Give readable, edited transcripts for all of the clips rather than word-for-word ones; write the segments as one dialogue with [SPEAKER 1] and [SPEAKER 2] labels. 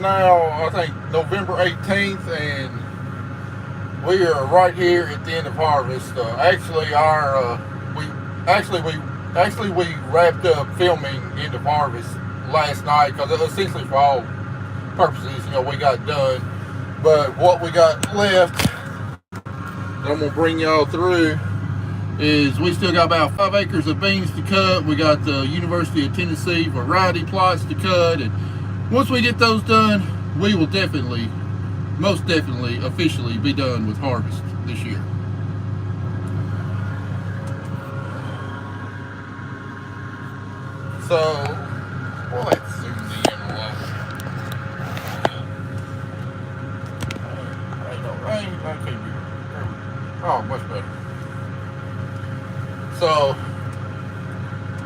[SPEAKER 1] now, I think, November 18th, and we are right here at the end of harvest. We wrapped up filming end of harvest last night because essentially for all purposes, we got done. But what we got left that I'm gonna bring y'all through is we still got about 5 acres of beans to cut. We got the University of Tennessee variety plots to cut, and once we get those done, we will most definitely, officially be done with harvest this year. So, well, let's zoom in a lot. Ain't no rain. I can't be. Oh, much better. So,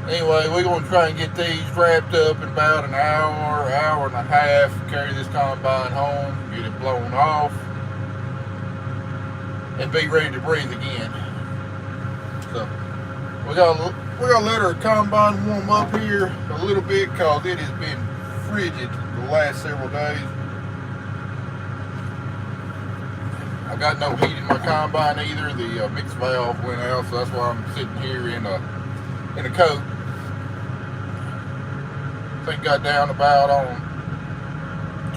[SPEAKER 1] anyway, we're going to try and get these wrapped up in about an hour and a half, carry this combine home, get it blown off, and be ready to breathe again. So, we got to let our combine warm up here a little bit because it has been frigid the last several days. I got no heat in my combine either. The mix valve went out, so that's why I'm sitting here in a coat. I think got down about on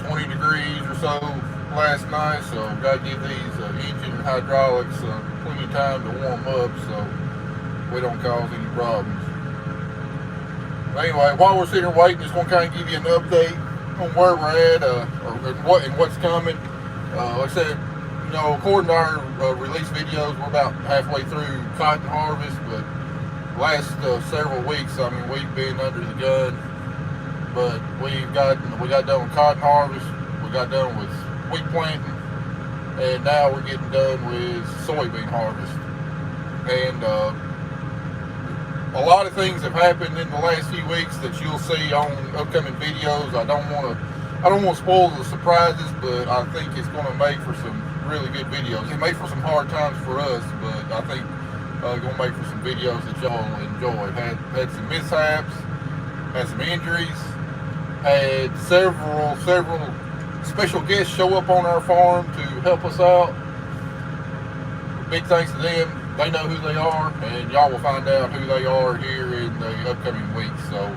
[SPEAKER 1] 20 degrees or so last night, so got to give these engine and hydraulics plenty of time to warm up so we don't cause any problems. But anyway, while we're sitting here waiting, just going to kind of give you an update on where we're at and what's coming. Like I said, according to our release videos, we're about halfway through cotton harvest, but last several weeks, we've been under the gun. But we got done with cotton harvest, we got done with wheat planting, and now we're getting done with soybean harvest. And a lot of things have happened in the last few weeks that you'll see on upcoming videos. I don't want to spoil the surprises, but I think it's going to make for some really good videos. It made for some hard times for us, but I think it's going to make for some videos that y'all enjoy. Had some mishaps, had some injuries, had several special guests show up on our farm to help us out. Big thanks to them. They know who they are, and y'all will find out who they are here in the upcoming weeks. So,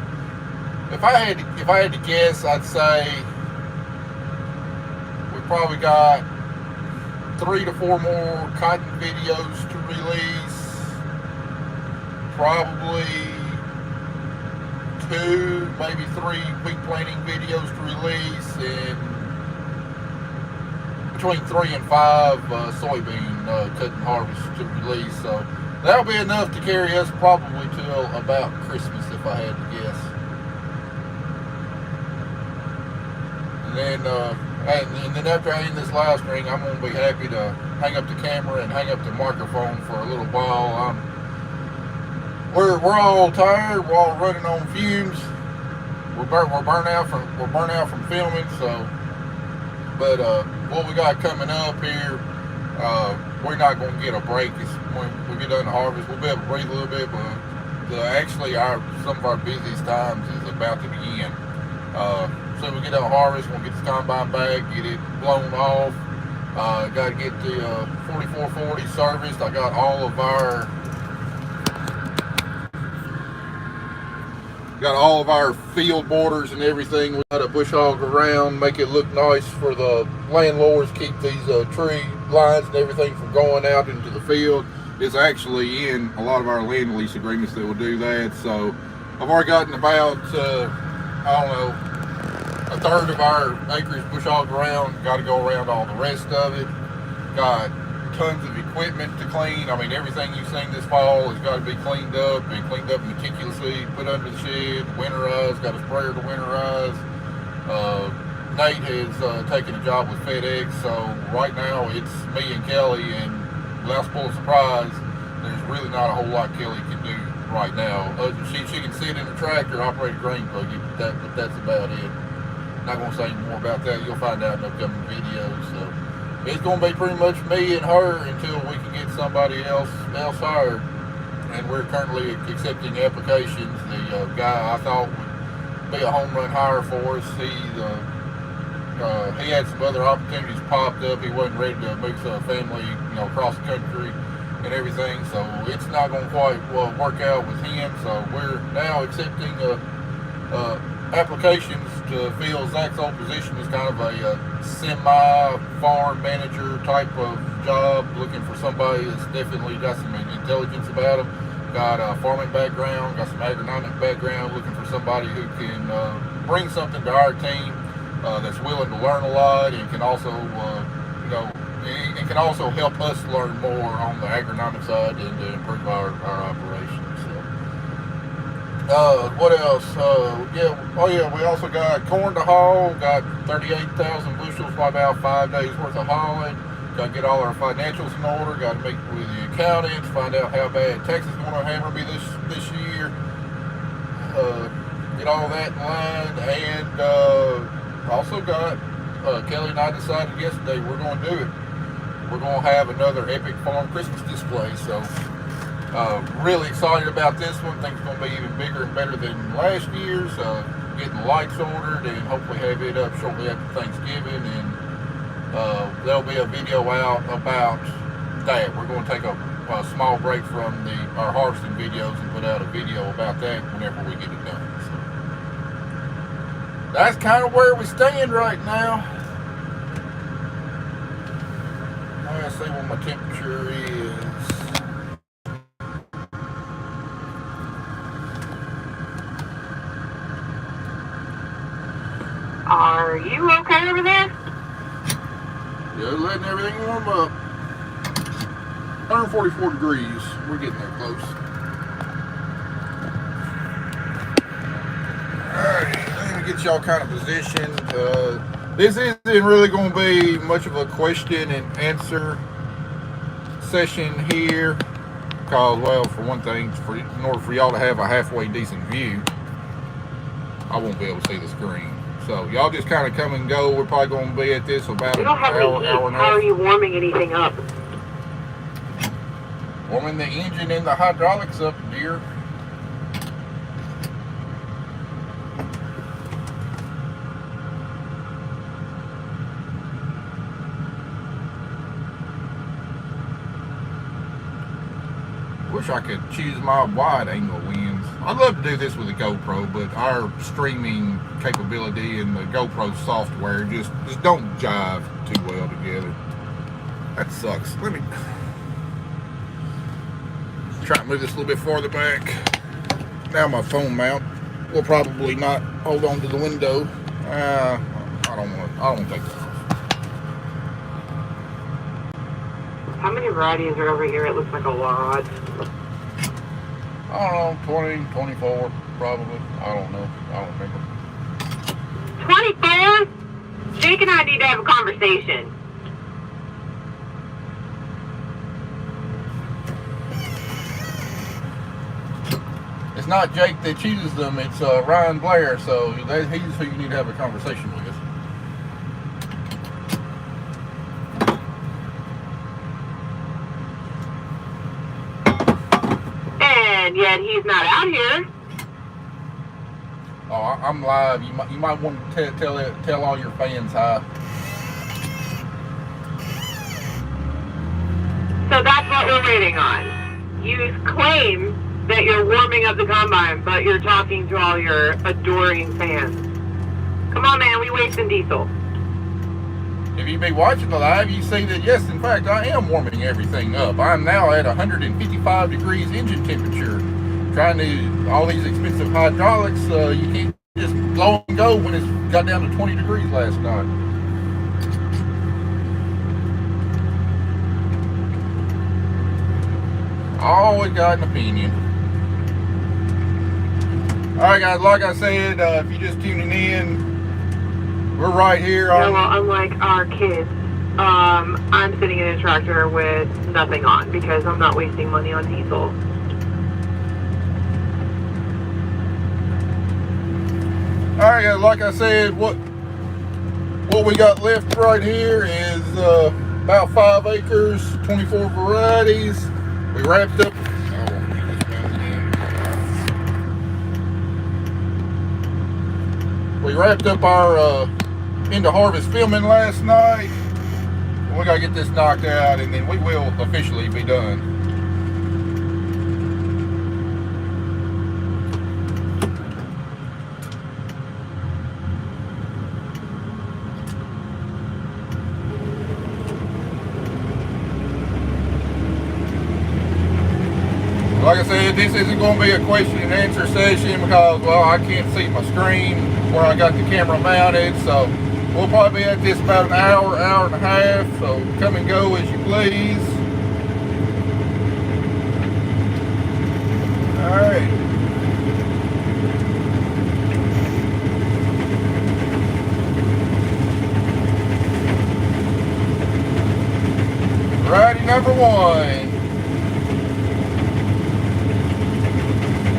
[SPEAKER 1] if I had to guess, I'd say we probably got 3 to 4 more cotton videos to release. Probably 2, maybe 3 wheat planting videos to release, and between 3 and 5 soybean cut and harvest to release. So that'll be enough to carry us probably till about Christmas, if I had to guess. And then after I end this live stream, I'm going to be happy to hang up the camera and hang up the microphone for a little while. We're all tired. We're all running on fumes. We're burnt out from filming. So, but what we got coming up here, we're not going to get a break. When we get done the harvest, we'll be able to breathe a little bit. But some of our busiest times is about to begin. So we get done harvest, we'll get the combine back, get it blown off. Got to get the 4440 serviced. I got all of our field borders and everything. We got to bush hog around, make it look nice for the landlords, keep these tree lines and everything from going out into the field. It's actually in a lot of our land lease agreements that will do that. So I've already gotten about, a third of our acres bush hogged around. Got to go around all the rest of it. Got tons of equipment to clean. Everything you've seen this fall has got to be cleaned up meticulously, put under the shed, winterized, got a sprayer to winterize. Nate has taken a job with FedEx, so right now it's me and Kelly, and without spoiling a surprise, there's really not a whole lot Kelly can do right now. She can sit in the tractor, operate a grain buggy, but that's about it. Not going to say more about that. You'll find out in upcoming videos. So it's going to be pretty much me and her until we can get somebody else hired. And we're currently accepting applications. The guy I thought would be a home run hire for us, he's he had some other opportunities popped up. He wasn't ready to move to a family, across the country and everything. So it's not going to quite work out with him. So we're now accepting applications to fill Zach's old position as kind of a semi-farm manager type of job, looking for somebody that's definitely got some intelligence about him, got a farming background, got some agronomic background, looking for somebody who can bring something to our team, that's willing to learn a lot and can also, it can also help us learn more on the agronomic side and to improve our operations. What else? We also got corn to haul, got 38,000 bushels by about 5 days worth of hauling. Got to get all our financials in order, got to meet with the accountants, find out how bad Texas is going to hammer me this year. Get all that in line, and also got, Kelly and I decided yesterday we're going to do it. We're going to have another Epic Farm Christmas display, so really excited about this one. Think it's going to be even bigger and better than last year's. Getting the lights ordered and hopefully have it up shortly after Thanksgiving, and there'll be a video out about that. We're going to take a small break from our harvesting videos and put out a video about that whenever we get it done. So that's kind of where we stand right now. I'm going to see what my temperature is.
[SPEAKER 2] Are you okay over there?
[SPEAKER 1] Yeah, letting everything warm up. 144 degrees. We're getting there close. Alright, let me get y'all kind of positioned. This isn't really going to be much of a question and answer session here. Because, well, for one thing, in order for y'all to have a halfway decent view, I won't be able to see the screen. So y'all just kind of come and go. We're probably going to be at this about an hour and a half.
[SPEAKER 2] How are you warming anything up?
[SPEAKER 1] Warming the engine and the hydraulics up, dear. Wish I could choose my wide angle lens. I'd love to do this with a GoPro, but our streaming capability and the GoPro software just don't jive too well together. That sucks. Let me try to move this a little bit farther back. Now my phone mount will probably not hold on to the window. I don't want to take that off.
[SPEAKER 2] How many varieties are over here? It looks like a lot.
[SPEAKER 1] I don't know, 20, 24 probably. I don't know. I don't remember.
[SPEAKER 2] 24? Jake and I need to have a conversation.
[SPEAKER 1] It's not Jake that chooses them, it's Ryan Blair, so he's who you need to have a conversation with.
[SPEAKER 2] And yet he's not out here.
[SPEAKER 1] Oh, I'm live. You might want to tell all your fans hi.
[SPEAKER 2] So that's what we're waiting on. You claim that you're warming up the combine, but you're talking to all your adoring fans. Come on, man, we wasting diesel.
[SPEAKER 1] If you be watching the live, you see that, yes, in fact, I am warming everything up. I'm now at 155 degrees engine temperature. Trying to, all these expensive hydraulics, you can't just blow and go when it's got down to 20 degrees last night. Always got an opinion. Alright guys, like I said, if you're just tuning in, we're right here on...
[SPEAKER 2] Yeah, well, unlike our kids, I'm sitting in a tractor with nothing on because I'm not wasting money on diesel.
[SPEAKER 1] Alright guys, like I said, what we got left right here is about 5 acres, 24 varieties. We wrapped up... We wrapped up our into harvest filming last night. We gotta get this knocked out, and then we will officially be done. Like I said, this isn't going to be a question and answer session because, well, I can't see my screen where I got the camera mounted. So we'll probably be at this about an hour, hour and a half. So come and go as you please. All right. Variety number one.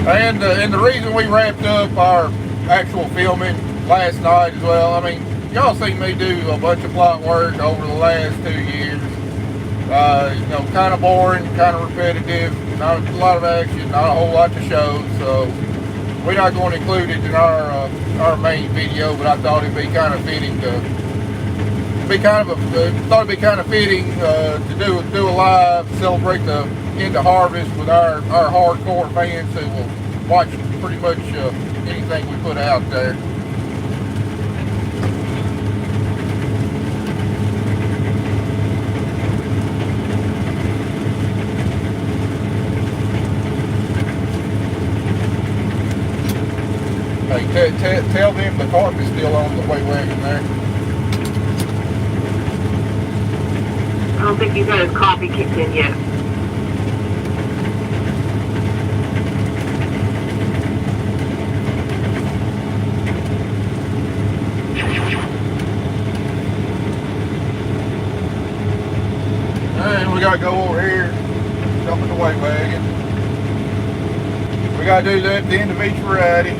[SPEAKER 1] And the reason we wrapped up our actual filming last night as well, I mean, y'all seen me do a bunch of plot work over the last 2 years. You know, kind of boring, kind of repetitive, not a lot of action, not a whole lot to show. So we're not going to include it in our main video, but I thought it'd be kind of fitting to do a live, celebrate the end of harvest with our hardcore fans who will watch pretty much anything we put out there. Hey, tell them the carp is still on the way wagon there.
[SPEAKER 2] I don't think he's got his coffee kicked in yet.
[SPEAKER 1] And we gotta go over here, jump in the white wagon. We gotta do that at the end of each variety.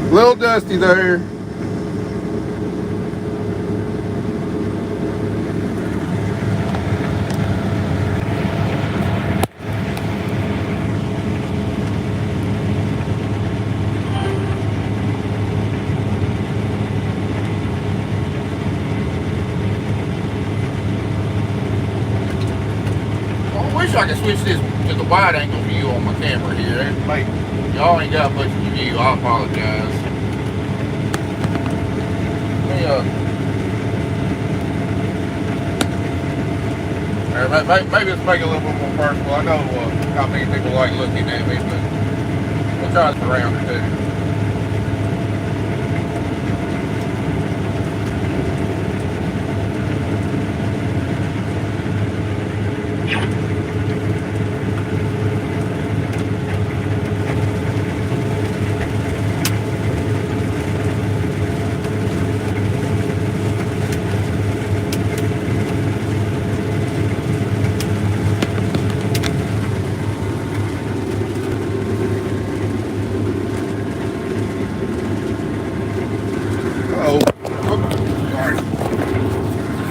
[SPEAKER 1] A little dusty there. I wish I could switch this to the wide angle view on my camera here. Y'all ain't got much of a view. I apologize. Maybe let's make it a little bit more personal. I know how many people like looking at me, but we'll try this around or two.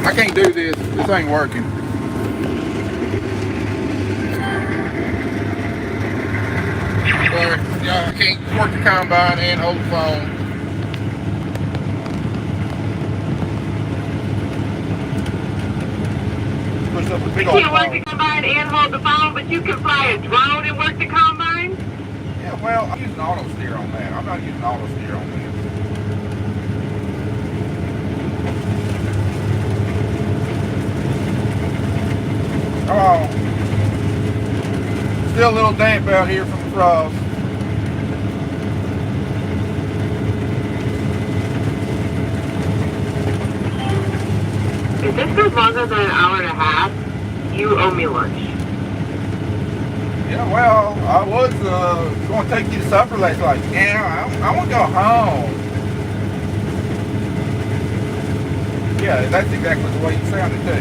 [SPEAKER 1] I can't do this. This ain't working. Sorry. Yeah, I can't work the combine and hold the phone. Push up a big old
[SPEAKER 2] You can't work the combine and hold the phone, but you can fly a drone and work the combine?
[SPEAKER 1] Yeah, well, I'm using auto steer on that. I'm not using auto steer on this. Oh, still a little damp out here from the frost.
[SPEAKER 2] If this goes longer than an hour and a half, you owe me lunch.
[SPEAKER 1] Yeah, well, I was going to take you to supper last night. Yeah, I want to go home. Yeah, that's exactly the way you sounded too.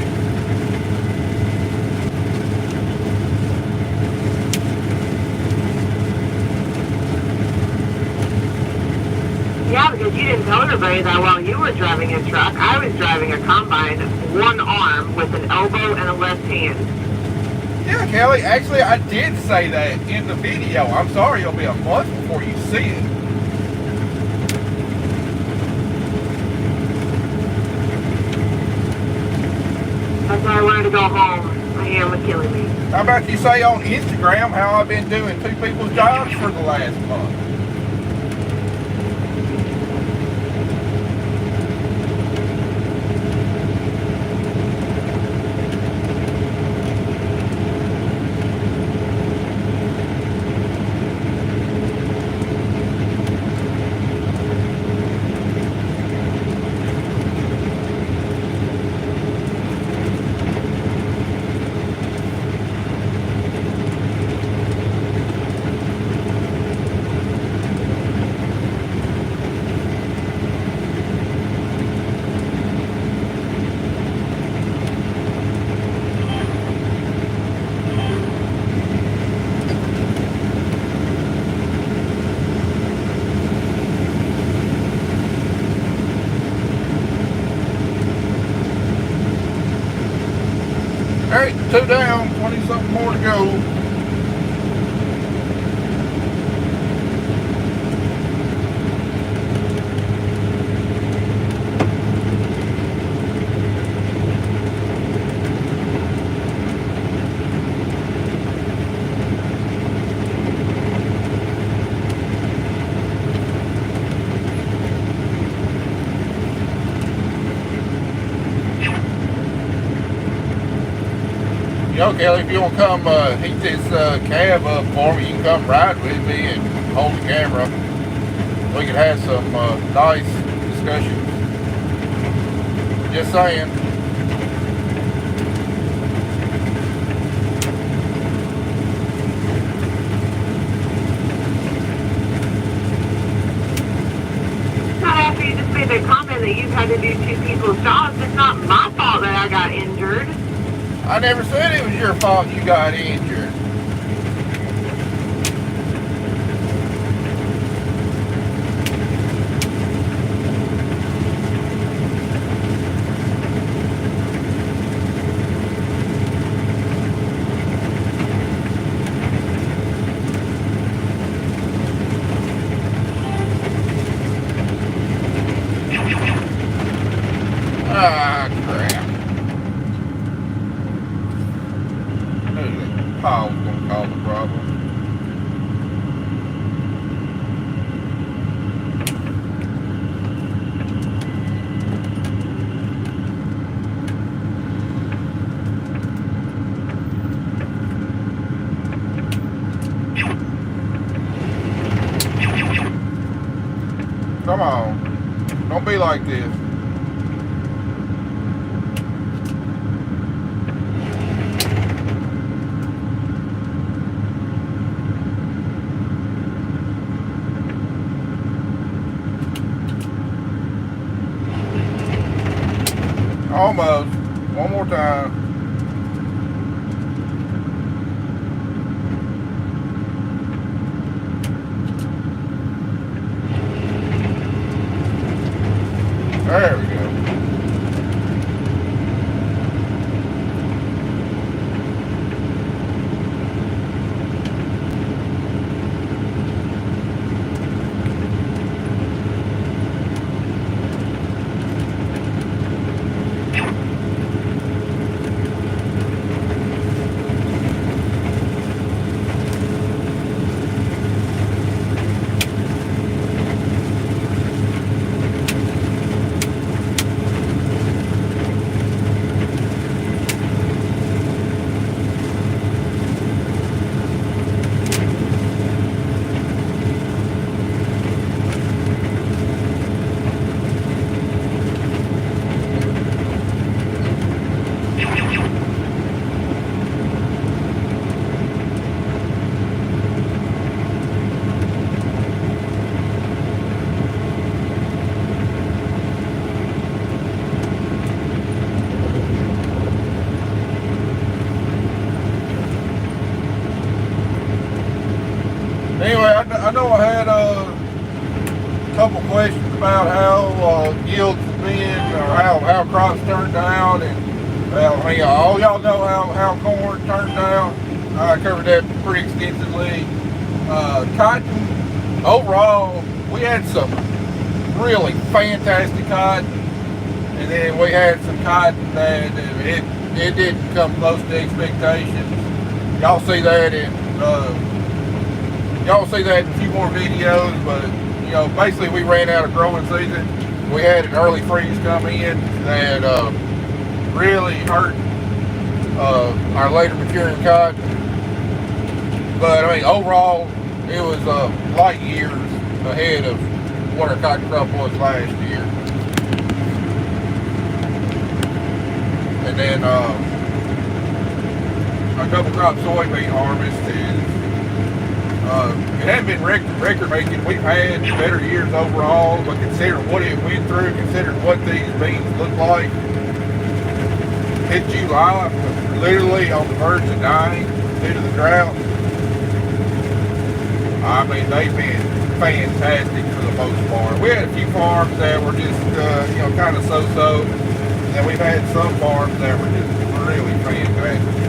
[SPEAKER 2] Yeah, because you didn't tell everybody that while you were driving a truck, I was driving a combine, one arm with an elbow and a left hand.
[SPEAKER 1] Yeah, Kelly, actually I did say that in the video. I'm sorry it'll be a month before you see it.
[SPEAKER 2] That's why I wanted to go home. My hand was killing me.
[SPEAKER 1] How about you say on Instagram how I've been doing two people's jobs for the last month? Alright, 2 down, 20 something more to go. You know, Kelly, if you want to come heat this cab up for me, you can come ride with me and hold the camera. We could have some nice discussions. Just saying.
[SPEAKER 2] Not after you just made the comment that you've had to do two people's jobs. It's not my fault that I got injured.
[SPEAKER 1] I never said it was your fault you got injured. Ah, crap. Paul's gonna call the problem. Come on. Don't be like this. Almost. One more time. There we go. I know I had a couple questions about how yields have been, or how crops turned out, and well, I mean, all y'all know how corn turned out. I covered that pretty extensively. Cotton, overall, we had some really fantastic cotton, and then we had some cotton that it didn't come close to expectations. Y'all see that in a few more videos, but you know, basically we ran out of growing season. We had an early freeze come in that really hurt our later maturing cotton. But I mean, overall, it was light years ahead of what our cotton crop was last year. And then our double crop soybean harvest is it hasn't been record making. We've had better years overall, but considering what it went through, considering what these beans look like, in July, literally on the verge of dying due to the drought. I mean, they've been fantastic for the most part. We had a few farms that were just, kind of so-so. And we've had some farms that were just really fantastic.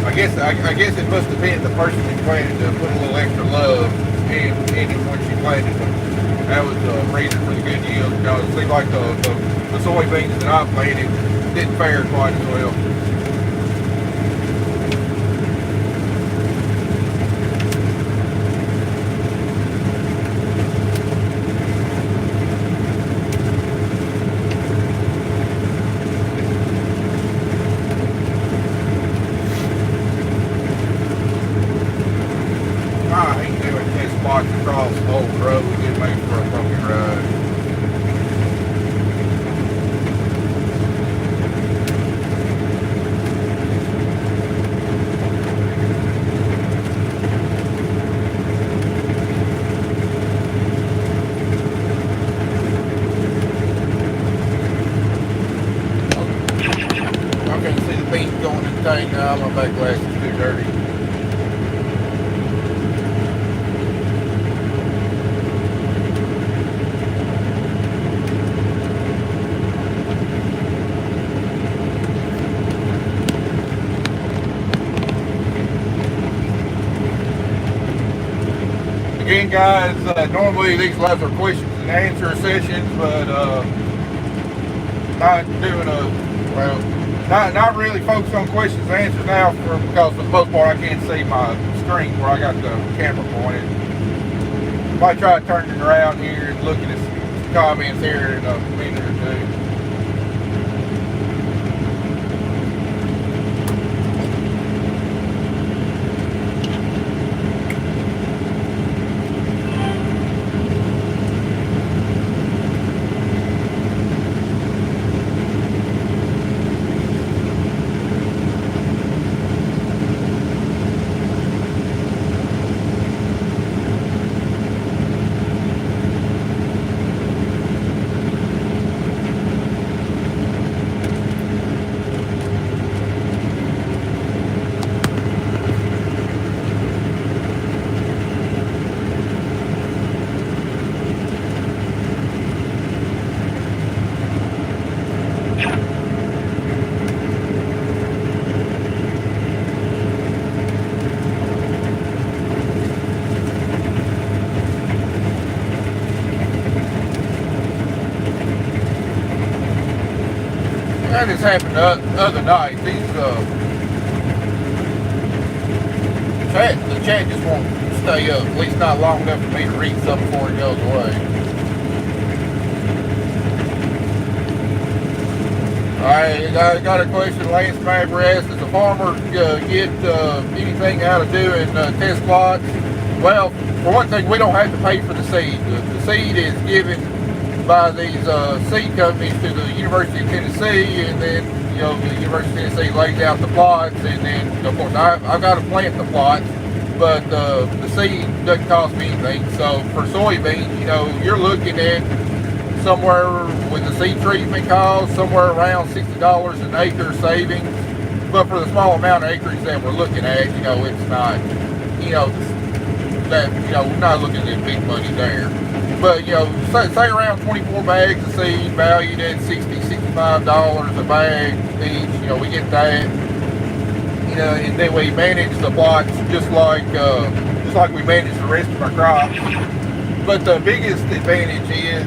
[SPEAKER 1] I guess it must have been the person who planted to put a little extra love in it when she planted them. That was the reason for the good yield. Because it seemed like the soybeans that I planted didn't fare quite as well. I hate doing this spots across the whole road. It makes for a bumpy ride. I can't see the beans going in the tank now. My back glass is too dirty. Again, guys, normally these lives are questions and answer sessions, but not doing not really focused on questions and answers now because for the most part I can't see my screen where I got the camera pointed. Might try to turn it around here and look at some comments here in a minute or two. That just happened the other night. The chat just won't stay up, at least not long enough for me to read something before it goes away. Alright, I got a question. Lance Mabry asked, does a farmer get anything out of doing test plots? Well, for one thing, we don't have to pay for the seed. The seed is given by these seed companies to the University of Tennessee, and then the University of Tennessee lays out the plots, and then of course I've got to plant the plots, but the seed doesn't cost me anything. So for soybeans, you're looking at somewhere with the seed treatment cost somewhere around $60 an acre savings but for the small amount of acreage that we're looking at, you know, it's not, you know, that, you know, we're not looking at big money there. But, you know, say around 24 bags of seed valued at $60, $65 a bag each, you know, we get that. You know, and then we manage the plots just like we manage the rest of our crops. But the biggest advantage is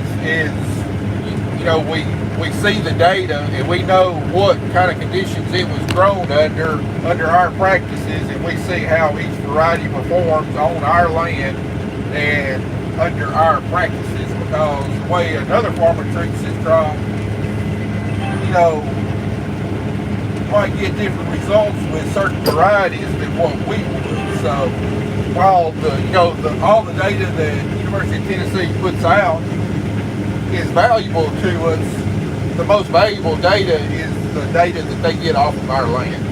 [SPEAKER 1] you know, we see the data and we know what kind of conditions it was grown under our practices, and we see how each variety performs on our land and under our practices, because the way another farmer treats his crop, you know, might get different results with certain varieties than what we would. So while all the data that University of Tennessee puts out is valuable to us, the most valuable data is the data that they get off of our land.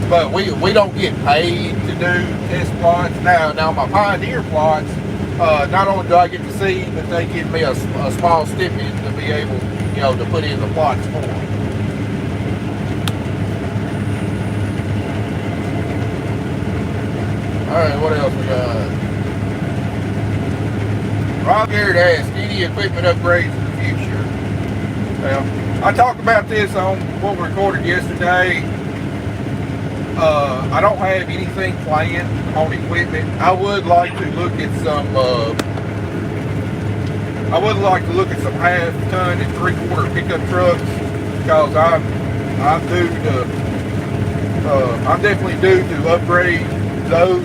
[SPEAKER 1] But we don't get paid to do test plots. Now my Pioneer plots, not only do I get to see, but they give me a small stipend to be able, you know, to put in the plots for them. Alright, what else we got? Rob Garrett asked, any equipment upgrades in the future? Well, I talked about this on what we recorded yesterday. I don't have anything planned on equipment. I would like to look at some half-ton and three-quarter pickup trucks, because I'm definitely due to upgrade those.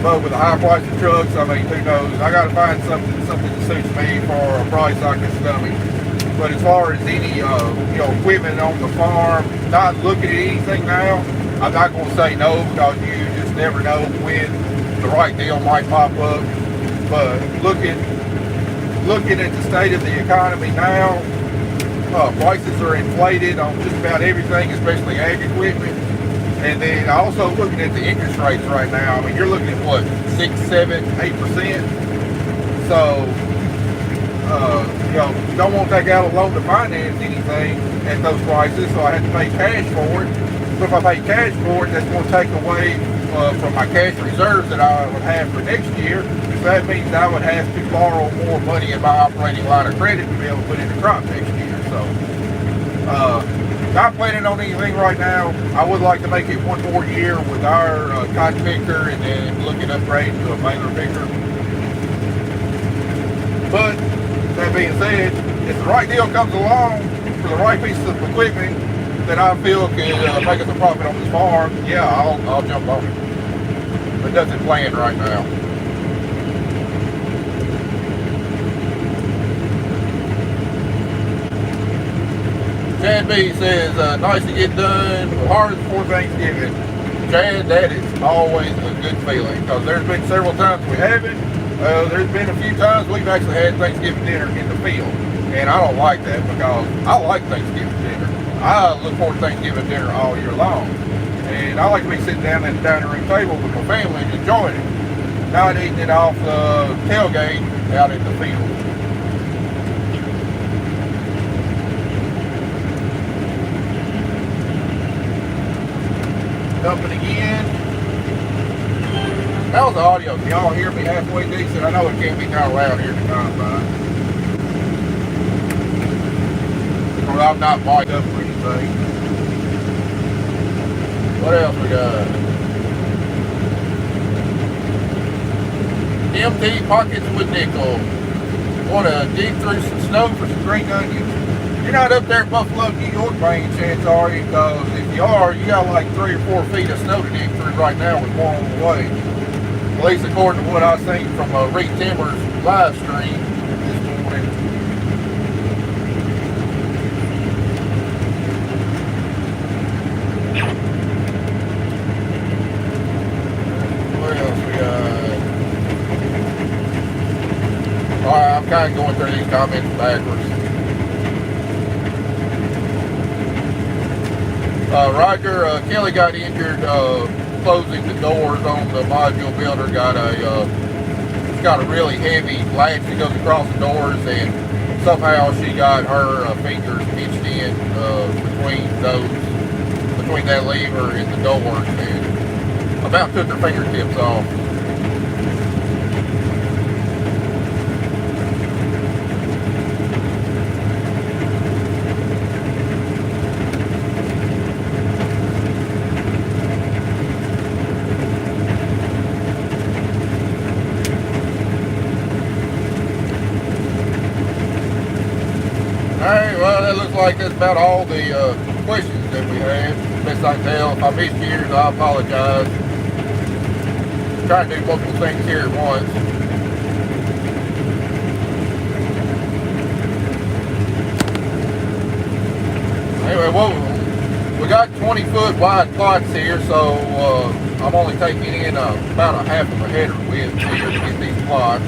[SPEAKER 1] But with the high price of trucks, I mean, who knows? I got to find something that suits me for a price I can stomach. But as far as any equipment on the farm, not looking at anything now. I'm not going to say no, because you just never know when the right deal might pop up. But looking at the state of the economy now, prices are inflated on just about everything, especially ag equipment. And then also looking at the interest rates right now. I mean, you're looking at what, 6, 7, 8%. So, you don't want to take out a loan to finance anything at those prices. So I have to pay cash for it. So if I pay cash for it, that's going to take away from my cash reserves that I would have for next year. So that means I would have to borrow more money in my operating line of credit to be able to put in a crop next year. So, not planning on anything right now. I would like to make it one more year with our cotton picker, and then look at upgrading to a baler picker. But that being said, if the right deal comes along for the right piece of equipment that I feel can make us a profit on this farm, yeah, I'll jump on it. But nothing planned right now. Chad B says, nice to get done, hard before Thanksgiving. Chad, that is always a good feeling, because there's been several times we haven't. There's been a few times we've actually had Thanksgiving dinner in the field, and I don't like that, because I like Thanksgiving dinner. I look forward to Thanksgiving dinner all year long, and I like to be sitting down at the dining room table with my family and enjoying it, not eating it off the tailgate out in the field. Dumping again. How's the audio? Can y'all hear me halfway decent? I know it can't be kind of loud here at the combine. Or I'm not mic'd up or anything. What else we got? MT pockets with nickel. Want to dig through some snow for some green onions? You're not up there at Buffalo, New York by any chance, are you? Because if you are, you got like 3 or 4 feet of snow to dig through right now with more on the way. At least according to what I seen from Reed Timmer's live stream this morning. What else we got? Alright, I'm kind of going through these comments backwards. Roger, Kelly got injured closing the doors on the module builder. It's got a really heavy latch that goes across the doors, and somehow she got her fingers pitched in between that lever and the door, and about took her fingertips off. Alright, well, that looks like that's about all the questions that we had. Best I can tell. If I missed yours, I apologize. Trying to do multiple things here at once. Anyway, well, we got 20-foot wide plots here, so I'm only taking in about a half of a header width here to get these plots.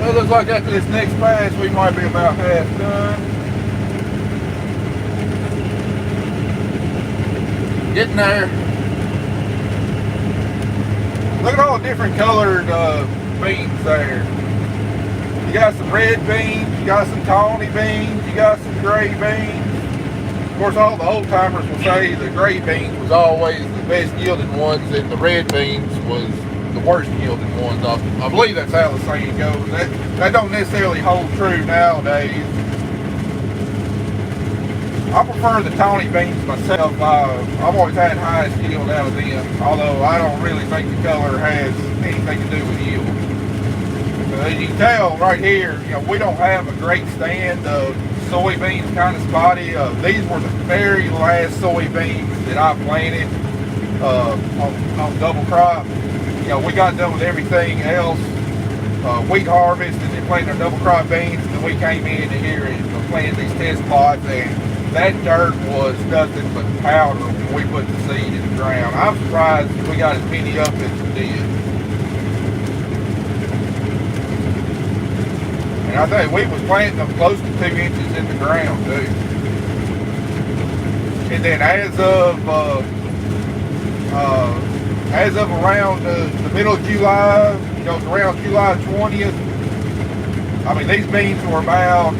[SPEAKER 1] Well, it looks like after this next pass, we might be about half done. Getting there. Look at all the different colored beans there. You got some red beans, you got some tawny beans, you got some gray beans. Of course, all the old timers will say the gray beans was always the best yielding ones, and the red beans was the worst yielding ones. I believe that's how the saying goes. That don't necessarily hold true nowadays. I prefer the tawny beans myself. I've always had highest yield out of them, although I don't really think the color has anything to do with yield. As you can tell right here, we don't have a great stand. Soybeans kind of spotty. These were the very last soybeans that I planted on double crop. We got done with everything else, wheat harvest, and then planting our double crop beans, and then we came in here and planted these test plots, and that dirt was nothing but powder when we put the seed in the ground. I'm surprised we got as many up as we did. And I think we was planting them close to 2 inches in the ground too. And then as of around the middle of July, around July 20th, I mean, these beans were about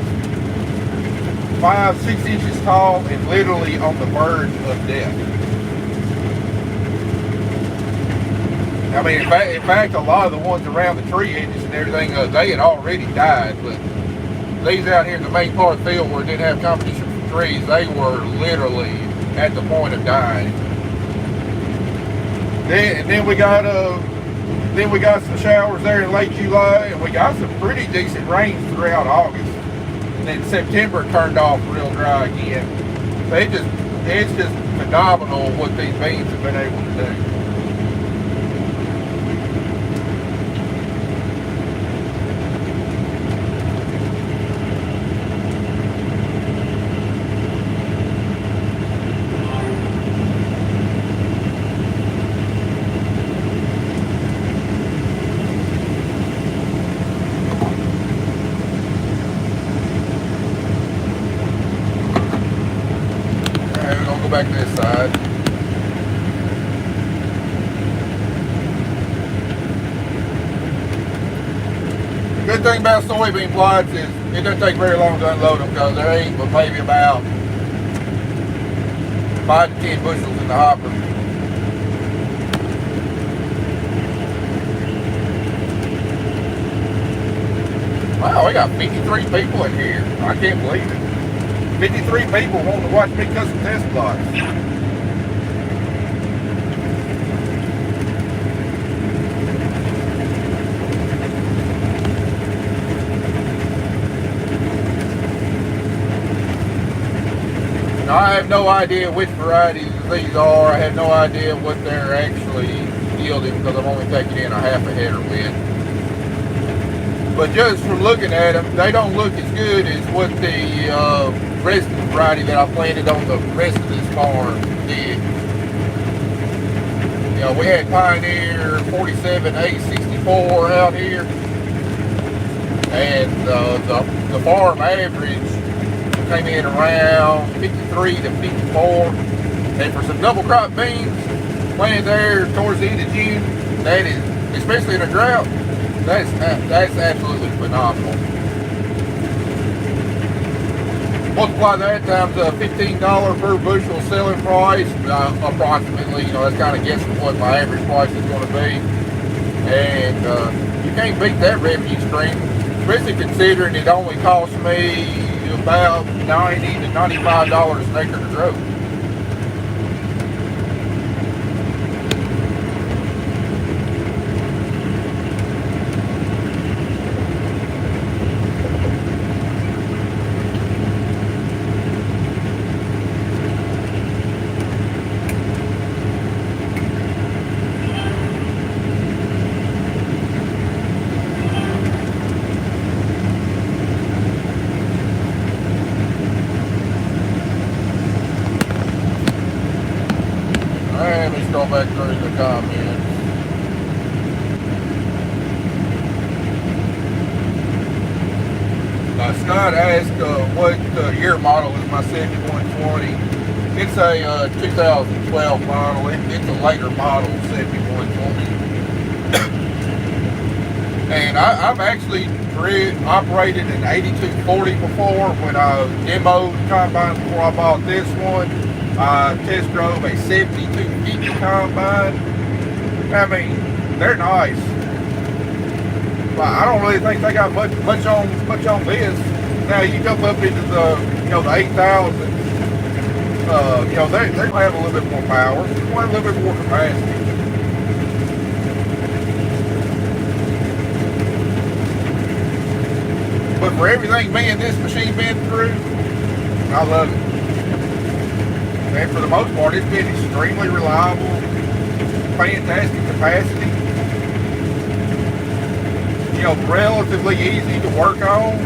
[SPEAKER 1] 5-6 inches tall and literally on the verge of death. I mean, in fact, a lot of the ones around the tree edges and everything, they had already died, but these out here in the main part of the field where it didn't have competition for trees, they were literally at the point of dying. Then we got some showers there in late July, and we got some pretty decent rains throughout August. And then September turned off real dry again. So it's just phenomenal what these beans have been able to do. Back to this side. Good thing about soybean plots is it doesn't take very long to unload them, because there ain't but maybe about 5 to 10 bushels in the hopper. Wow, we got 53 people in here. I can't believe it. 53 people wanting to watch me cut some test plots. Now, I have no idea which varieties these are. I have no idea what they're actually yielding because I'm only taking in a half a header with. But just from looking at them, they don't look as good as what the rest of the variety that I planted on the rest of this farm did. You know, we had Pioneer 47A64 out here, and the farm average came in around 53 to 54. And for some double crop beans planted there towards the end of June, that is, especially in a drought, that's absolutely phenomenal. Multiply that times $15 per bushel selling price, approximately. You know, that's kind of guessing what my average price is going to be. And you can't beat that revenue stream, especially considering it only cost me about $90 to $95 an acre to grow. Alright, let's go back through the comments. Scott asked what year model is my 7120. It's a 2012 model. It's a later model, 7120. And I've actually operated an 8240 before when I demoed combine before I bought this one. I test drove a 7250 combine. I mean, they're nice. But I don't really think they got much on this. Now you come up into the the 8000. They have a little bit more power, a little bit more capacity. But for everything this machine been through, I love it. And for the most part, it's been extremely reliable, fantastic capacity. Relatively easy to work on.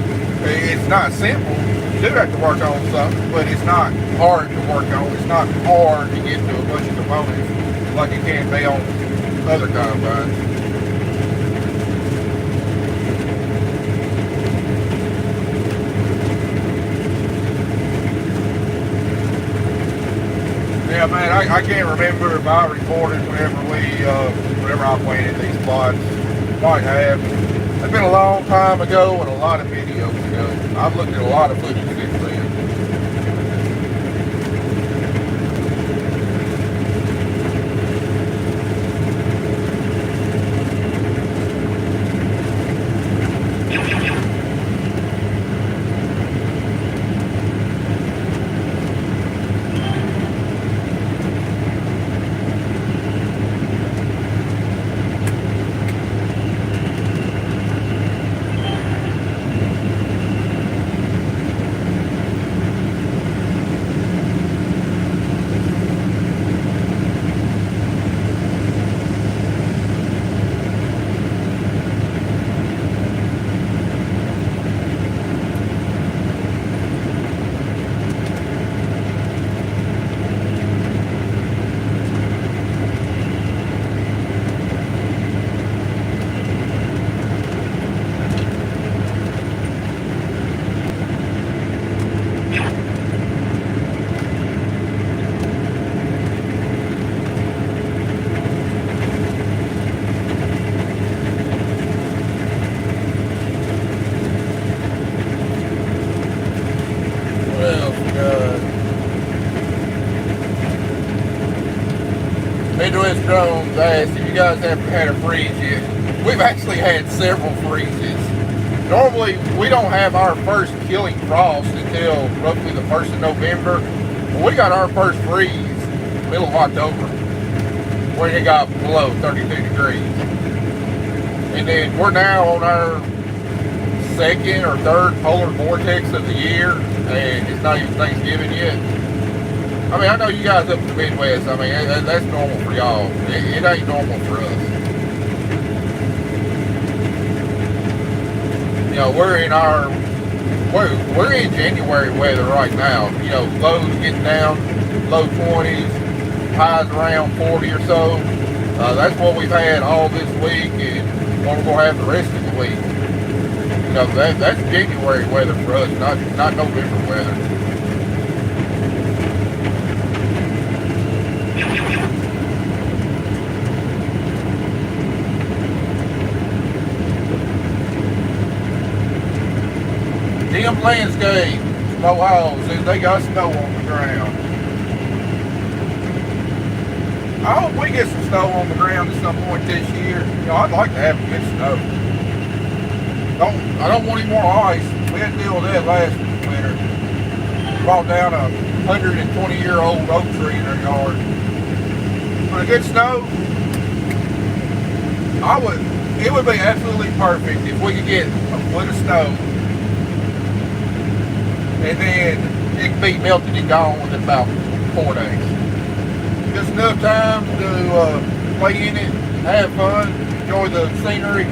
[SPEAKER 1] It's not simple. You do have to work on something, but it's not hard to work on. It's not hard to get to a bunch of components like it can be on other combines. Yeah, man, I can't remember if I recorded whenever I planted these plots. Might have. It's been a long time ago and a lot of videos ago. I've looked at a lot of footage since then. Midwest Drones asked if you guys ever had a freeze yet. We've actually had several freezes. Normally, we don't have our first killing frost until roughly the 1st of November. We got our first freeze middle of October, where it got below 32 degrees. And then we're now on our second or third polar vortex of the year, and it's not even Thanksgiving yet. I mean, I know you guys up in the Midwest. I mean, that's normal for y'all. It ain't normal for us. You know, we're in January weather right now. You know, lows getting down, low 20s, highs around 40 or so. That's what we've had all this week, and what we're gonna have the rest of the week. You know, that's January weather for us, not November weather. Them landscape snow halls, they got snow on the ground. I hope we get some snow on the ground at some point this year. You know, I'd like to have a good snow. I don't want any more ice. We had to deal with that last winter. Brought down a 120-year-old oak tree in our yard. But a good snow, it would be absolutely perfect if we could get a foot of snow and then it can be melted and gone within about 4 days. Just enough time to play in it, have fun, enjoy the scenery,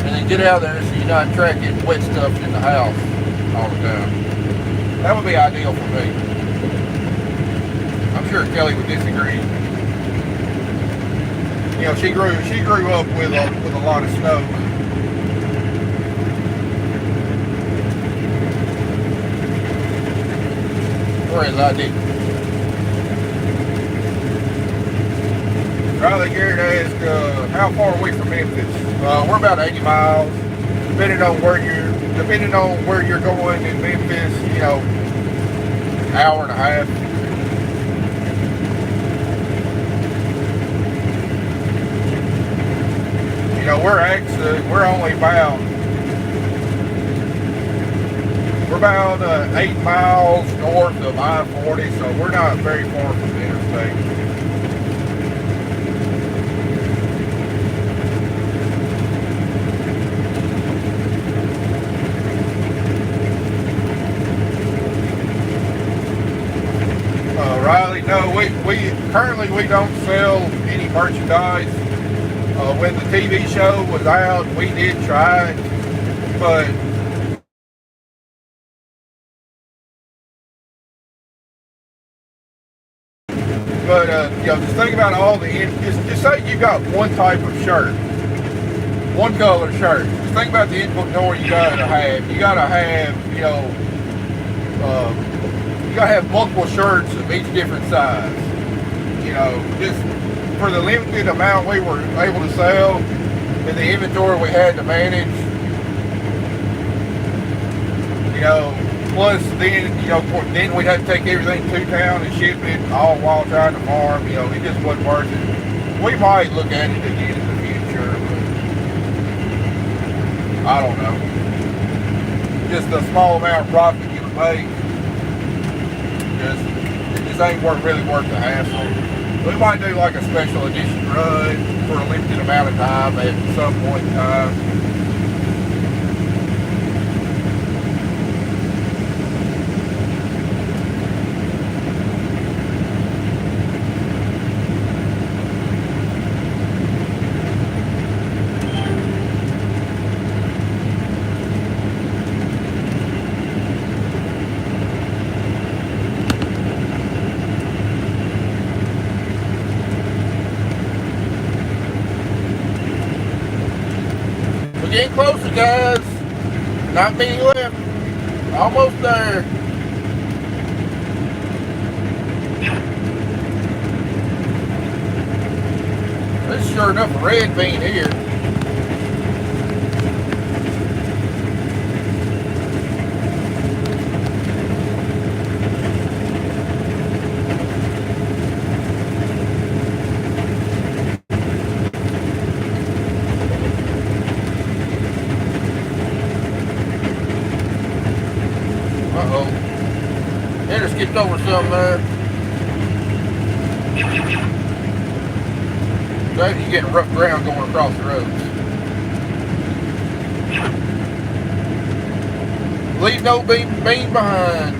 [SPEAKER 1] and then get out there so you're not tracking wet stuff in the house all the time. That would be ideal for me. I'm sure Kelly would disagree. You know, she grew up with a lot of snow. Whereas I didn't. Riley Garrett asked, how far are we from Memphis? We're about 80 miles. Depending on where you're going in Memphis, you know, hour and a half. You know, we're about 8 miles north of I-40, so we're not very far from the interstate. Riley, no, we currently don't sell any merchandise. When the TV show was out, we did try, but you know, just think about all the just say you got one type of shirt, one color shirt. Just think about the inventory you gotta have. You gotta have, you know, you gotta have multiple shirts of each different size. You know, just for the limited amount we were able to sell and the inventory we had to manage. You know, plus then, you know, then we'd have to take everything to town and ship it all while trying to farm. You know, it just wasn't worth it. We might look at it again in the future, but I don't know. Just the small amount of profit you would make, it just ain't really worth the hassle. We might do like a special edition run for a limited amount of time at some point in time. Getting closer, guys. Not many left. Almost there. This is sure enough a red bean here. Skipped over some there. Glad you're getting rough ground going across the roads. Leave no bean behind.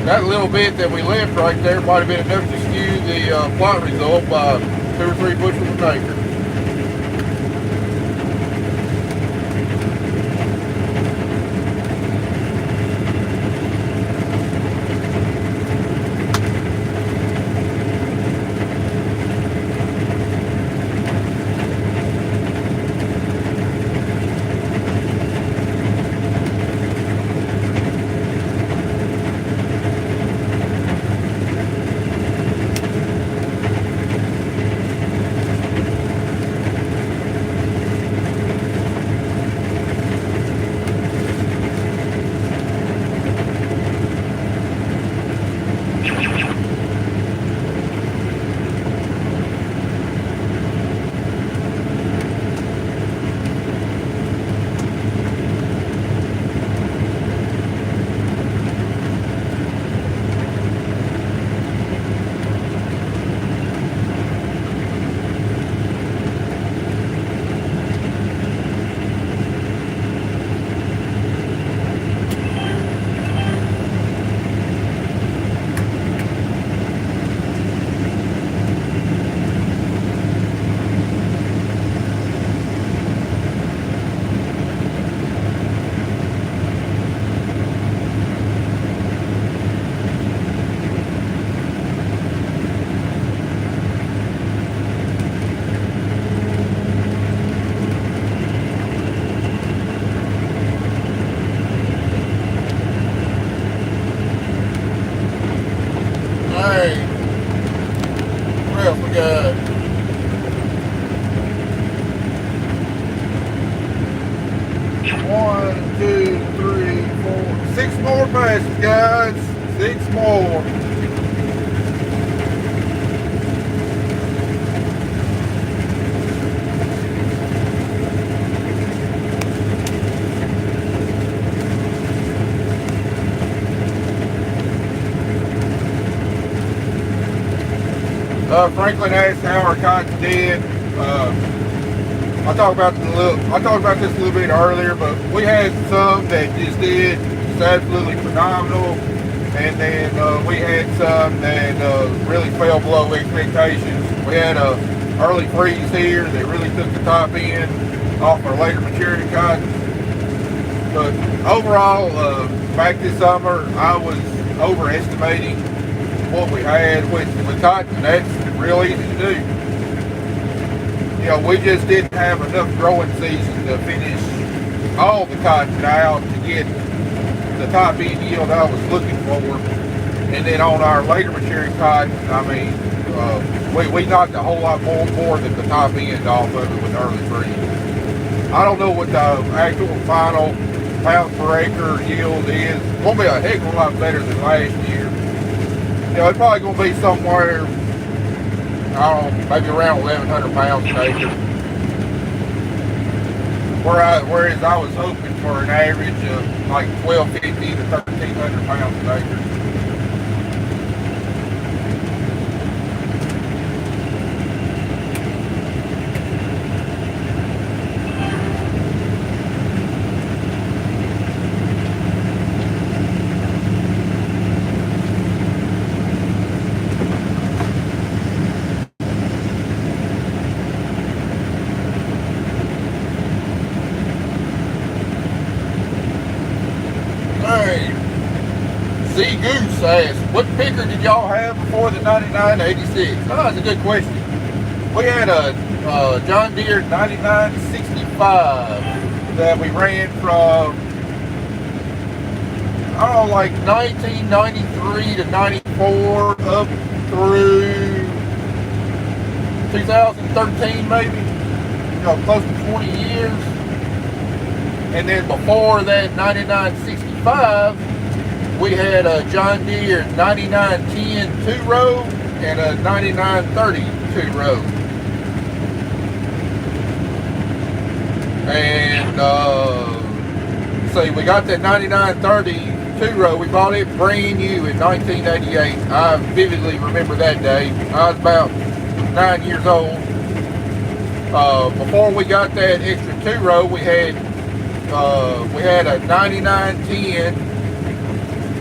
[SPEAKER 1] that little bit that we left right there might have been enough to skew the plot result by 2 or 3 bushels an acre. Guys, 6 more. Franklin asked how our cotton did. I talked about this a little bit earlier, but we had some that just did absolutely phenomenal, and then we had some that really fell below expectations. We had a early freeze here that really took the top end off our later maturity cotton. But overall, back this summer, I was overestimating what we had with cotton. That's real easy to do. You know, we just didn't have enough growing season to finish all the cotton out to get the top end yield I was looking for. And then on our later maturing cotton, I mean, we knocked a whole lot more than the top end off of it with early freeze. I don't know what the actual final pounds per acre yield is. It's going to be a heck of a lot better than last year. You know, it's probably going to be somewhere, I don't know, maybe around 1,100 pounds an acre. Whereas I was hoping for an average of like 1,250 to 1,300 pounds an acre. Z Goose asked, what picker did y'all have before the 9986? Oh, that's a good question. We had a John Deere 9965 that we ran from, I don't know, like 1993 to 94 up through 2013 maybe. You know, close to 20 years. And then before that 9965, we had a John Deere 9910 2-row and a 9930 2-row. And see, we got that 9930 2-row. We bought it brand new in 1988. I vividly remember that day. I was about 9 years old. Before we got that extra 2-row, we had a 9910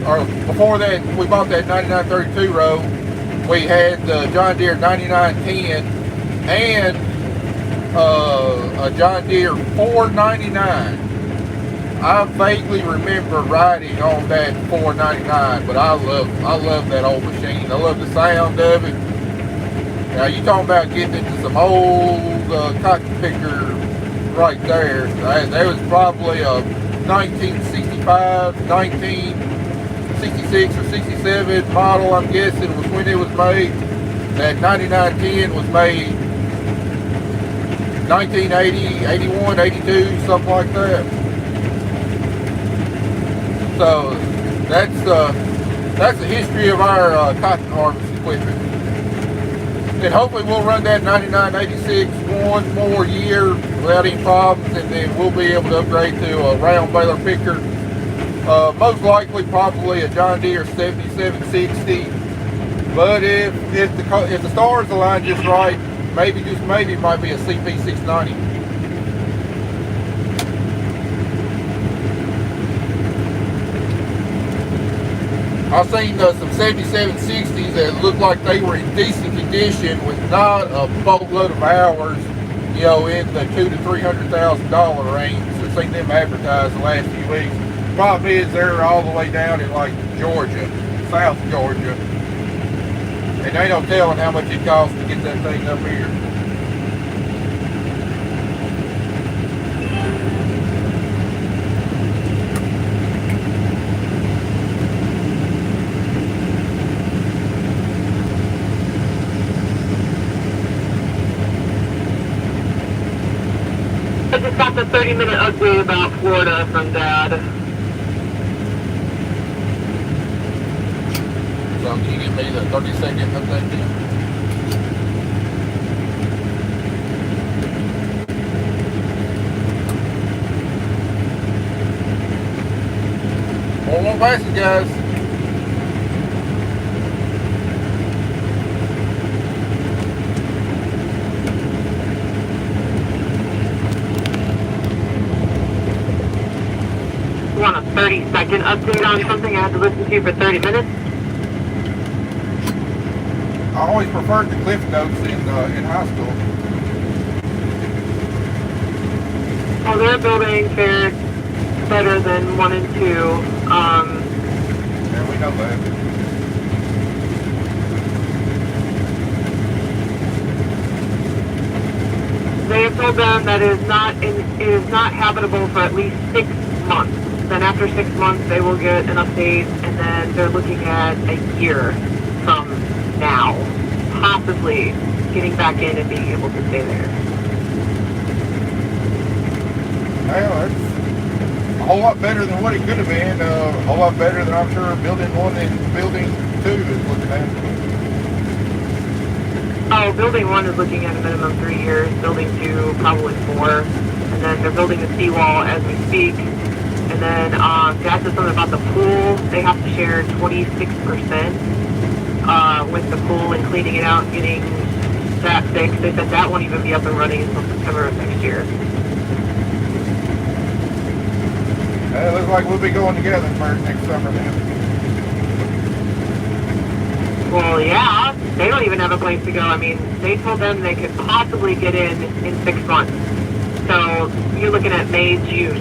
[SPEAKER 1] or before that, we bought that 9932 row. We had the John Deere 9910 and a John Deere 499. I vaguely remember riding on that 499, but I love that old machine. I love the sound of it. Now you talking about getting into some old cotton picker right there. That was probably a 1965, 1966 or 67 model, I'm guessing, was when it was made. That 9910 was made 1980, 81, 82, something like that. So that's the history of our cotton harvest equipment. And hopefully we'll run that 9986 one more year without any problems, and then we'll be able to upgrade to a round baler picker. Most likely probably a John Deere 7760. But if the stars align just right, maybe just maybe it might be a CP 690. I've seen some 7760s that look like they were in decent condition with not a boatload of hours, you know, in the $200,000 to $300,000 range. I've seen them advertised the last few weeks. Problem is, they're all the way down in like Georgia, South Georgia, and they don't telling how much it costs to get that thing up here.
[SPEAKER 2] I just got the 30-minute update about Florida from Dad.
[SPEAKER 1] So can you give me the 30-second update then? More passes, guys.
[SPEAKER 2] You want a 30-second update on something I had to listen to for 30 minutes?
[SPEAKER 1] I always preferred the Cliff Notes in high school.
[SPEAKER 2] Well, their building fared better than 1 and 2.
[SPEAKER 1] Yeah, we know that.
[SPEAKER 2] They have told them that it is not habitable for at least 6 months. Then after 6 months, they will get an update, and then they're looking at a year from now, possibly getting back in and being able to stay there.
[SPEAKER 1] Well, it's a whole lot better than what it could have been. A whole lot better than I'm sure building 1 and building 2 is looking at.
[SPEAKER 2] Oh, building 1 is looking at a minimum 3 years, building 2 probably 4, and then they're building the seawall as we speak. And then Dad said something about the pool. They have to share 26% with the pool and cleaning it out and getting that fixed. They said that won't even be up and running until September of next year.
[SPEAKER 1] It looks like we'll be going together for next summer then.
[SPEAKER 2] Well, yeah, they don't even have a place to go. I mean, they told them they could possibly get in 6 months. So you're looking at May, June.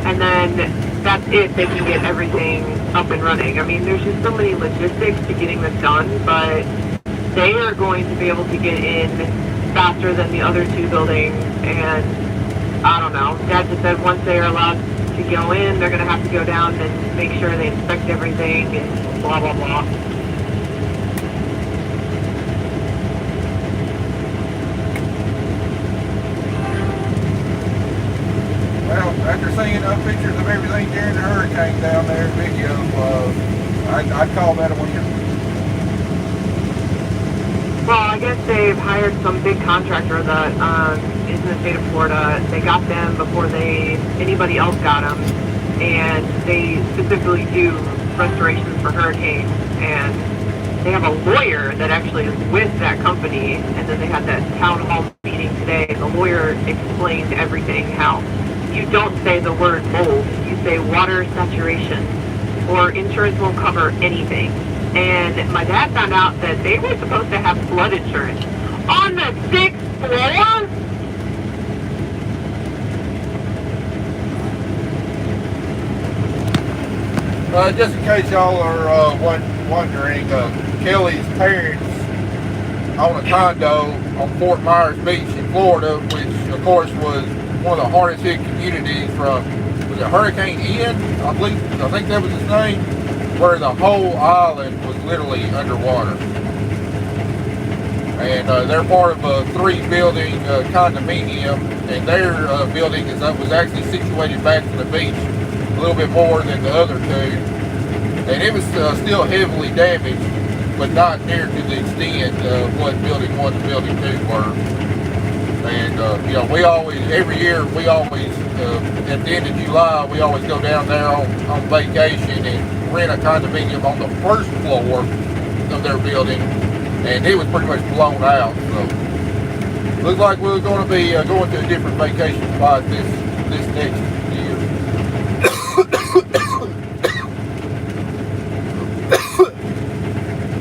[SPEAKER 2] And then that's it. They can get everything up and running. I mean, there's just so many logistics to getting this done, but they are going to be able to get in faster than the other 2 buildings. And I don't know. Dad just said once they are allowed to go in, they're going to have to go down and make sure they inspect everything and blah, blah, blah.
[SPEAKER 1] Well, after seeing enough pictures of everything during the hurricane down there, video, I'd call that a win.
[SPEAKER 2] Well, I guess they've hired some big contractor that is in the state of Florida. They got them before anybody else got them, and they specifically do restorations for hurricanes. And they have a lawyer that actually is with that company, and then they had that town hall meeting today, and the lawyer explained everything, how you don't say the word mold, you say water saturation. or insurance won't cover anything. And my dad found out that they were supposed to have flood insurance on the 6th floor.
[SPEAKER 1] Just in case y'all are wondering, Kelly's parents own a condo on Fort Myers Beach in Florida, which of course was one of the hardest hit communities from, was it Hurricane Ian? I think that was his name, where the whole island was literally underwater. And they're part of a 3-building condominium, and their building was actually situated back to the beach a little bit more than the other two, and it was still heavily damaged, but not near to the extent of what Building 1 and Building 2 were. And you know, every year at the end of July, we always go down there on vacation and rent a condominium on the first floor of their building, and it was pretty much blown out. So looks like we're going to be going to a different vacation spot this next year.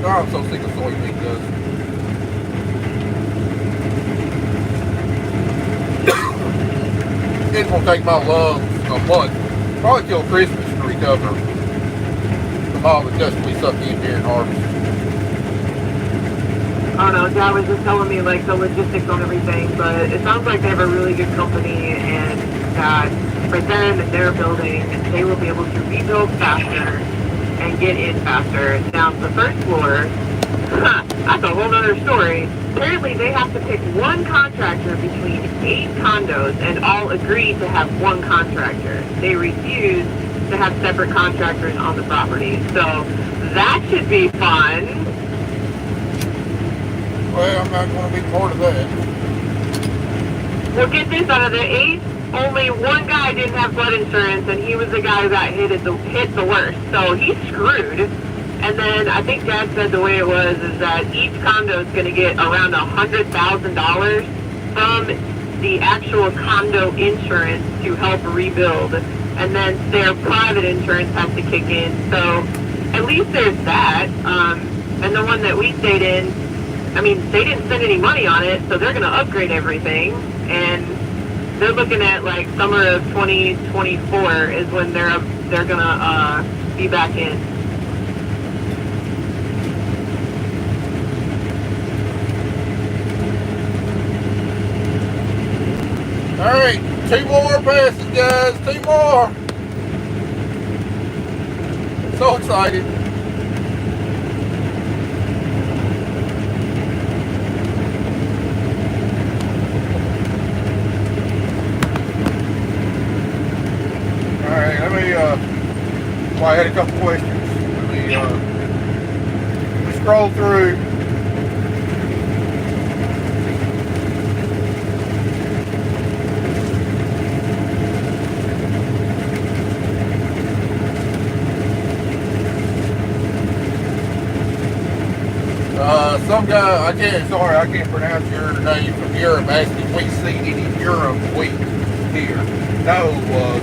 [SPEAKER 1] Oh, I'm so sick of soybean dust. It's gonna take my lungs a month, probably till Christmas, to recover from all the dust we suck in during harvest.
[SPEAKER 2] I don't know, Dad was just telling me like the logistics on everything, but it sounds like they have a really good company and that for them and their building, they will be able to rebuild faster and get in faster. Now, the first floor, that's a whole other story. Apparently, they have to pick one contractor between 8 condos and all agree to have one contractor. They refuse to have separate contractors on the property. So, that should be fun.
[SPEAKER 1] Well, I'm not going to be part of that.
[SPEAKER 2] Well, get this, out of the 8, only one guy didn't have flood insurance, and he was the guy who got hit the worst. So he's screwed. And then I think Dad said the way it was is that each condo is going to get around $100,000 from the actual condo insurance to help rebuild. And then their private insurance has to kick in. So at least there's that. And the one that we stayed in, I mean, they didn't spend any money on it, so they're going to upgrade everything. And they're looking at like summer of 2024 is when they're gonna be back in.
[SPEAKER 1] All right, 2 more passes, guys. 2 more. So excited. Alright, let me, well, I had a couple questions. Let me scroll through. Some guy, I can't pronounce your name from Europe, asking if we see any Urim wheat here. No,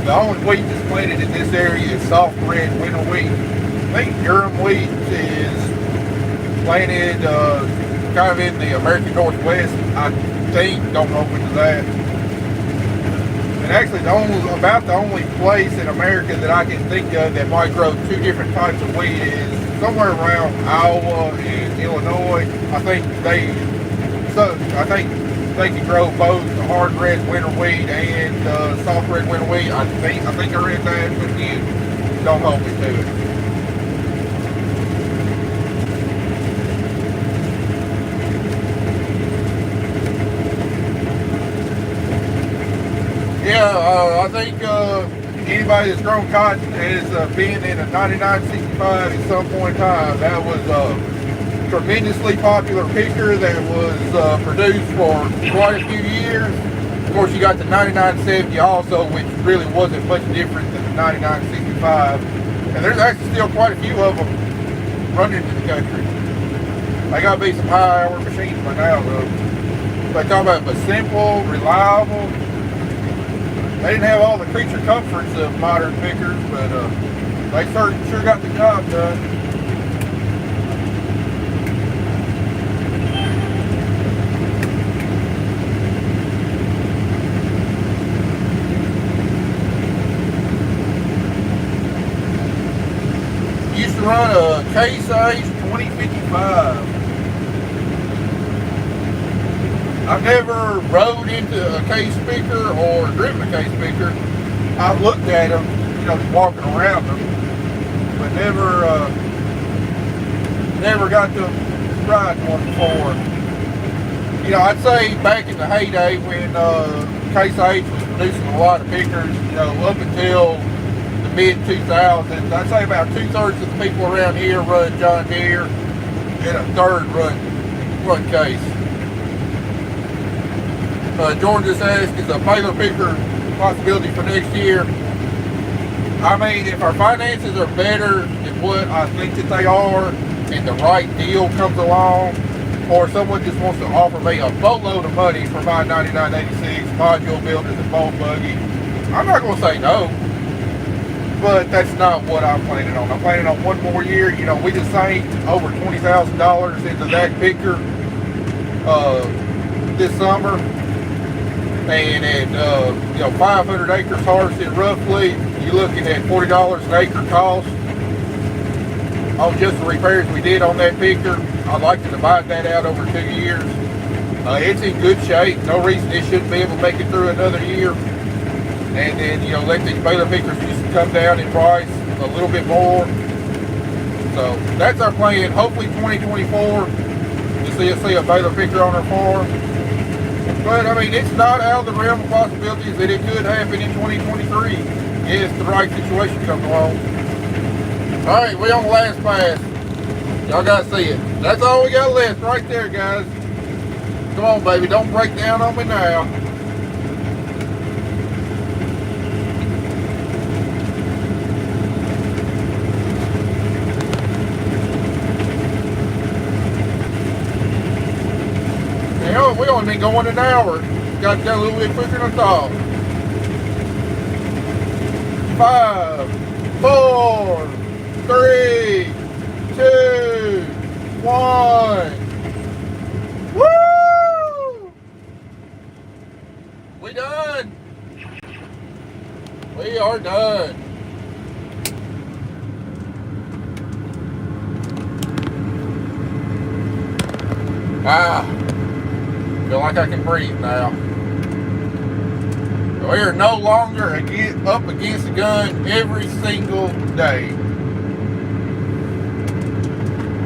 [SPEAKER 1] the only wheat that's planted in this area is soft red winter wheat. I think Urim wheat is planted kind of in the American Northwest, I think. Don't hold me to that. And actually, about the only place in America that I can think of that might grow 2 different types of wheat is somewhere around Iowa and Illinois. I think they can grow both the hard red winter wheat and soft red winter wheat. I think I read that, but again, don't hold me to it. Yeah, I think anybody that's grown cotton has been in a 9965 at some point in time. That was a tremendously popular picker that was produced for quite a few years. Of course, you got the 9970 also, which really wasn't much different than the 9965. And there's actually still quite a few of them running in the country. They got to be some high-hour machines by now, though. They talk about but simple, reliable. They didn't have all the creature comforts of modern pickers, but They sure got the job done. Used to run a Case Ace 2055. I've never rode into a Case speaker or driven a Case speaker. I've looked at them, you know, just walking around them, but never got to ride one before. You know, I'd say back in the heyday when Case H was producing a lot of pickers, you know, up until the mid-2000s, I'd say about 2/3 of the people around here run John Deere, and a third run Case. Jordan just asked, is a baler picker a possibility for next year? I mean, if our finances are better than what I think that they are, and the right deal comes along, or someone just wants to offer me a boatload of money for my 9986 module builders and bolt buggy, I'm not going to say no. But that's not what I'm planning on. I'm planning on one more year. You know, we just sank over $20,000 into that picker this summer. And at, you know, 500 acres harvested roughly, you're looking at $40 an acre cost on just the repairs we did on that picker. I'd like to divide that out over 2 years. It's in good shape. No reason it shouldn't be able to make it through another year. And then, you know, let these baler pickers just come down in price a little bit more. So that's our plan. Hopefully 2024, you'll see a baler picker on our farm. But I mean, it's not out of the realm of possibilities that it could happen in 2023 if the right situation comes along. All right, we on the last pass. Y'all gotta see it. That's all we got left right there, guys. Come on, baby, don't break down on me now. We only been going an hour. Got that a little bit quicker than I thought. 5, 4, 3, 2, 1. Woo! We done. We are done. Feel like I can breathe now. We are no longer up against the gun every single day.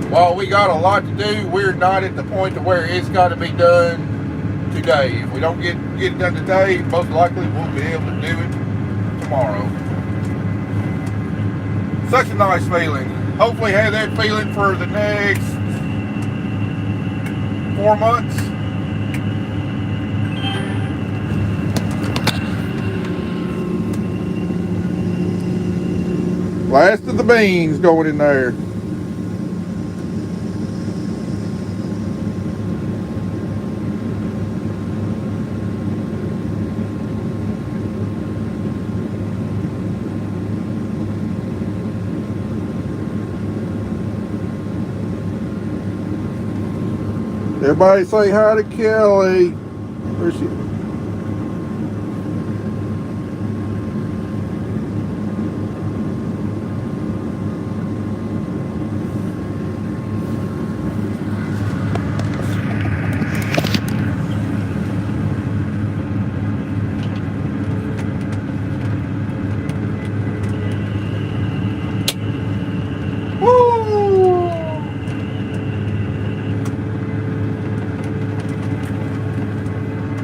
[SPEAKER 1] While we got a lot to do, we're not at the point to where it's got to be done today. If we don't get it done today, most likely we'll be able to do it tomorrow. Such a nice feeling. Hopefully have that feeling for the next 4 months. Last of the beans going in there. Everybody say hi to Kelly. Where's she?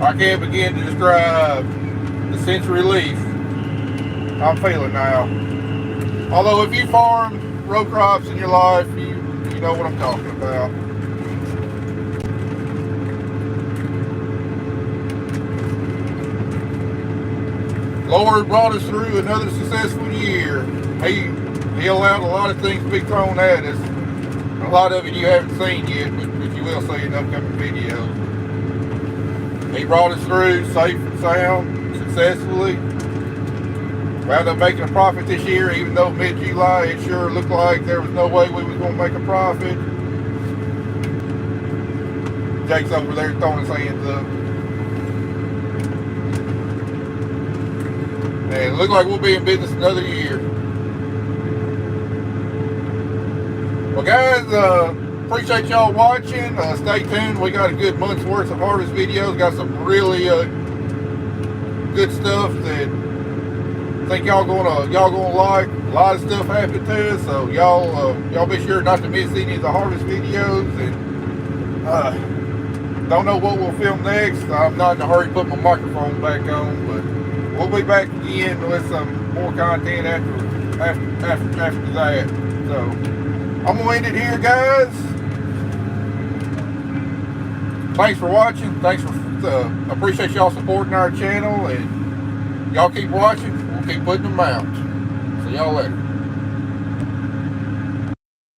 [SPEAKER 1] I can't begin to describe the sense of relief I'm feeling now. Although if you farm row crops in your life, you know what I'm talking about. Lord brought us through another successful year. He allowed a lot of things to be thrown at us. A lot of it you haven't seen yet, but you will see in upcoming videos. He brought us through safe and sound, successfully. wound up making a profit this year, even though mid-July it sure looked like there was no way we was going to make a profit. Jake's over there throwing his hands up. And it looks like we'll be in business another year. Well, guys, appreciate y'all watching. Stay tuned. We got a good month's worth of harvest videos. Got some really good stuff that I think y'all gonna like. A lot of stuff happened to us, so y'all be sure not to miss any of the harvest videos. And don't know what we'll film next. I'm not in a hurry to put my microphone back on, but we'll be back again with some more content after that. So I'm gonna end it here, guys. Thanks for watching. Thanks for appreciate y'all supporting our channel, and y'all keep watching. We'll keep putting them out. See y'all later.